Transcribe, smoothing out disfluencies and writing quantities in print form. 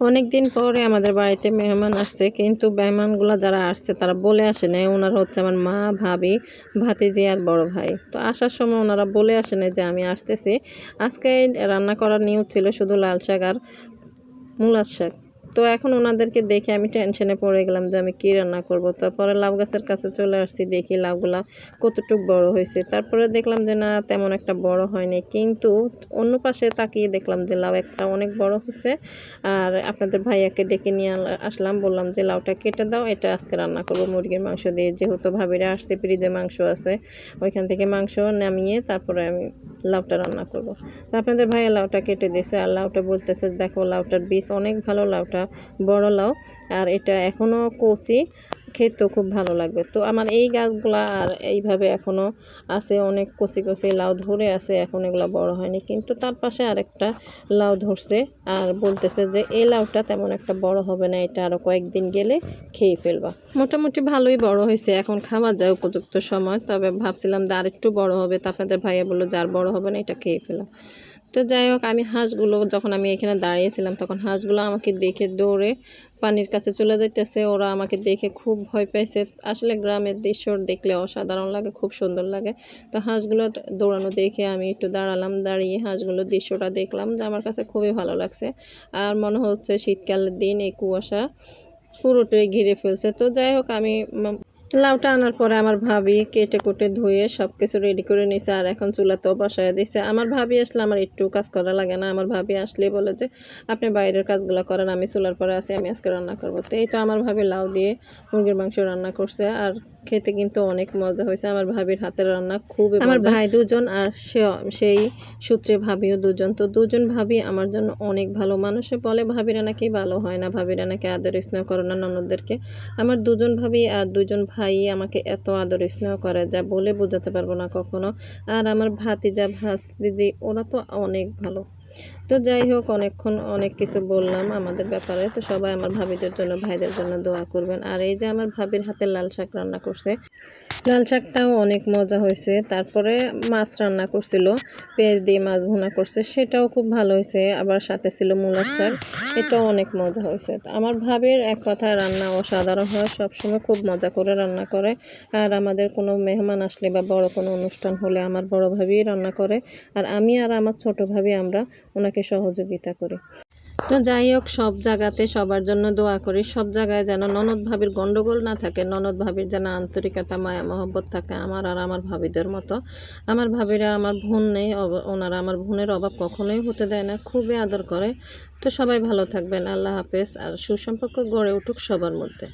অনেক দিন পরে আমাদের বাড়িতে মেহমান আসছে, কিন্তু মেহমানগুলো যারা আসছে তারা বলে আসে নাই ওনারা হচ্ছে আমার মা, ভাবি, ভাতিজি আর বড় ভাই। তো আসার সময় ওনারা বলে আসে নাই যে আমি আসতেছি। আজকে রান্না করার নিয়ত ছিল শুধু লাল শাক আর মূলার শাক। তো এখন ওনাদেরকে দেখে আমি টেনশনে পড়ে গেলাম যে আমি কি রান্না করব। তারপরে লাউ গাছের কাছে চলে আসছি, দেখি লাউগুলা কতটুক বড় হয়েছে। তারপরে দেখলাম যে না, তেমন একটা বড় হয়নি, কিন্তু অন্য পাশে তাকিয়ে দেখলাম যে লাউ একটা অনেক বড় হয়েছে। আর আপনাদের ভাইয়াকে ডেকে নিয়ে আসলাম, বললাম যে লাউটা কেটে দাও, এটা আজকে রান্না করব মুরগির মাংস দিয়ে। যেহেতু ভাবিরা আসছে, ফ্রিজে মাংস আছে, ওইখান থেকে মাংস নামিয়ে তারপরে আমি লাউটা রান্না করব। তো আপনাদের ভাইয়া লাউটা কেটে দিয়েছে, আর লাউটা বলতেছে দেখো লাউটার বীজ অনেক ভালো, লাউটা বড় লাউ, আর এটা এখনও কচি, খেতেও খুব ভালো লাগবে। তো আমার এই গাছগুলা আর এইভাবে এখনও আছে, অনেক কচি কচি লাউ ধরে আছে, এখন এগুলো বড় হয়নি। কিন্তু তার পাশে আরেকটা লাউ ধরছে, আর বলতেছে যে এই লাউটা তেমন একটা বড় হবে না, এটা আরও কয়েকদিন গেলে খেয়ে ফেলবা। মোটামুটি ভালোই বড় হয়েছে, এখন খাওয়া যায় উপযুক্ত সময়। তবে ভাবছিলাম যে আর একটু বড় হবে, তো আপনাদের ভাইয়া বললো যে আর বড় হবে না, এটা খেয়ে ফেলা। তো যাই হোক, আমি হাঁসগুলো যখন আমি এখানে দাঁড়িয়েছিলাম তখন হাঁসগুলো আমাকে দেখে দৌড়ে পানির কাছে চলে যাইতেছে। ওরা আমাকে দেখে খুব ভয় পাইছে। আসলে গ্রামের দৃশ্য দেখলে অসাধারণ লাগে, খুব সুন্দর লাগে। তো হাঁসগুলো দৌড়ানো দেখে আমি একটু দাঁড়ালাম, দাঁড়িয়ে হাঁসগুলোর দৃশ্যটা দেখলাম, যে আমার কাছে খুবই ভালো লাগছে। আর মনে হচ্ছে শীতকালের দিন এই কুয়াশা পুরোটাই ঘিরে ফেলছে। তো যাই হোক, আমি লাউটা আনার পরে আমার ভাবি কেটে কুটে ধুয়ে সব কিছু রেডি করে নিছে, আর এখন চুলাতেও বসায় দিছে। আমার ভাবি আসলে আমার একটু কাজ করা লাগে না। আমার ভাবি আসলেই বলে যে আপনি বাইরের কাজগুলো করেন, আমি চুলার পরে আছি, আমি আজকে রান্না করবো। তো এই তো আমার ভাবি লাউ দিয়ে মুরগির মাংস রান্না করছে, আর খেতে কিন্তু অনেক মজা হয়েছে। আমার ভাবির হাতের রান্না খুবই মজা। আমার ভাই দুজন, আর সেই সূত্রে ভাবিও দুজন। তো দুজন ভাবি আমার জন্য অনেক ভালো। মানুষে বলে ভাবিরা নাকি ভালো হয় না, ভাবিরা নাকি আদর স্নেহ করে না ননদদেরকে। আমার দুজন ভাবি আর দুজন ভাই আমাকে এত আদর স্নেহ করে যা বলে বোঝাতে পারবো না কখনো। আর আমার ভাতিজা ভাতিজি ওরা তো অনেক ভালো। তো যাই হোক, অনেকক্ষণ অনেক কিছু বললাম আমাদের ব্যাপারে। তো সবাই আমার ভাবিদের জন্য, ভাইদের জন্য দোয়া করবেন। আর এই যে আমার ভাবির হাতে লাল শাক রান্না করছে, লাল শাকটাও অনেক মজা হয়েছে। তারপরে মাছ রান্না করছিল, পেঁয়াজ দিয়ে মাছ ভুনা করছে, সেটাও খুব ভালো হয়েছে। আবার সাথে ছিল মূলার শাক, এটাও অনেক মজা হয়েছে। তো আমার ভাবির এক কথায় রান্না অসাধারণ হয়, সবসময় খুব মজা করে রান্না করে। আর আমাদের কোনো মেহমান আসলে বা বড় কোনো অনুষ্ঠান হলে আমার বড় ভাবি রান্না করে, আর আমি আর আমার ছোট ভাবি আমরা ওনাকে সহযোগিতা করি। তো যাই হোক, সব জায়গাতে সবার জন্য দোয়া করি, সব জায়গায় যেন ননদ ভাবির গন্ডগোল না থাকে, ননদ ভাবির যেন আন্তরিকতা মায়া মহব্বত থাকে আমার আর আমার ভাবিদের মতো। আমার ভাবিরা আমার বোন নেই, ওনারা আমার বোনের অভাব কখনোই হতে দেয় না, খুবই আদর করে। তো সবাই ভালো থাকবেন, আল্লাহ হাফেজ। আর সুসম্পর্ক গড়ে উঠুক সবার মধ্যে।